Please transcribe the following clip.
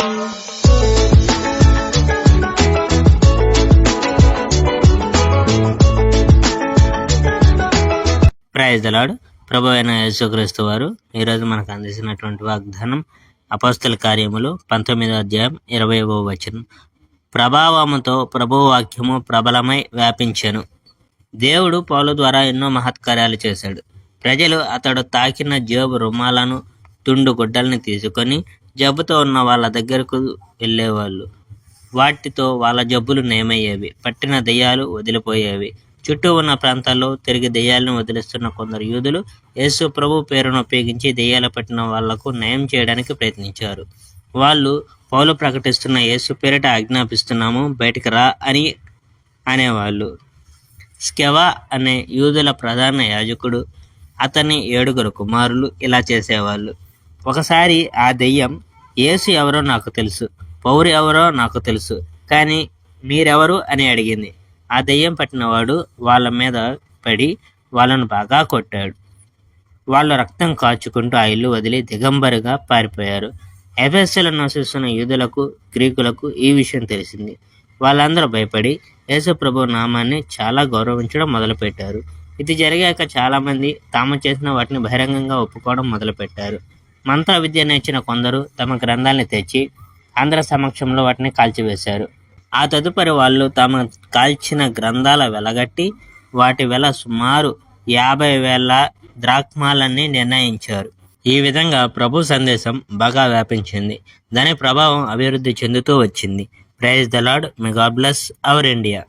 Praise the lord. ప్రభు అయిన యేసుక్రీస్తు వారు ఈరోజు మనకు అందించినటువంటి వాగ్దానం అపోస్తల కార్యములు 19వ అధ్యాయం 20వ వచనం. ప్రభావముతో ప్రభు వాక్యము ప్రబలమై వ్యాపించెను. దేవుడు పౌలు ద్వారా ఎన్నో మహత్కార్యాలు చేశాడు. ప్రజలు అతడు తాకిన జేబు రుమాలను, తుండు గుడ్డల్ని తీసుకొని జబ్బుతో ఉన్న వాళ్ళ దగ్గరకు వెళ్ళేవాళ్ళు. వాటితో వాళ్ళ జబ్బులు నయమయ్యేవి, పట్టిన దెయ్యాలు వదిలిపోయేవి. చుట్టూ ఉన్న ప్రాంతాల్లో తిరిగి దెయ్యాలను వదిలిస్తున్న కొందరు యూదులు యేసు ప్రభు పేరును ఉపయోగించి దెయ్యాలు పట్టిన వాళ్లకు నయం చేయడానికి ప్రయత్నించారు. వాళ్ళు పౌలు ప్రకటిస్తున్న యేసు పేరిట ఆజ్ఞాపిస్తున్నాము, బయటికి రా అని అనేవాళ్ళు. స్కెవా అనే యూదుల ప్రధాన యాజకుడు, అతని 7 కుమారులు ఇలా చేసేవాళ్ళు. ఒకసారి ఆ దెయ్యం, యేసు ఎవరో నాకు తెలుసు, పౌరు ఎవరో నాకు తెలుసు, కానీ మీరెవరు అని అడిగింది. ఆ దెయ్యం పట్టినవాడు వాళ్ళ మీద పడి వాళ్ళను బాగా కొట్టాడు. వాళ్ళు రక్తం కాచుకుంటూ ఆ ఇల్లు వదిలి దిగంబరిగా పారిపోయారు. ఎఫెసులో నివసిస్తున్న యూదులకు, గ్రీకులకు ఈ విషయం తెలిసింది. వాళ్ళందరూ భయపడి యేసు ప్రభు నామాన్ని చాలా గౌరవించడం మొదలుపెట్టారు. ఇది జరిగాక చాలామంది తాము చేసిన వాటిని బహిరంగంగా ఒప్పుకోవడం మొదలుపెట్టారు. మంత్ర విద్య నేర్చిన కొందరు తమ గ్రంథాలని తెచ్చి అందరి సమక్షంలో వాటిని కాల్చివేశారు. ఆ తదుపరి వాళ్ళు తమ కాల్చిన గ్రంథాల వెలగట్టి వాటి వెల సుమారు 50,000 ద్రాక్మాలని నిర్ణయించారు. ఈ విధంగా ప్రభు సందేశం బాగా వ్యాపించింది. దాని ప్రభావం అభివృద్ధి చెందుతూ వచ్చింది. Praise the Lord. May God bless our India.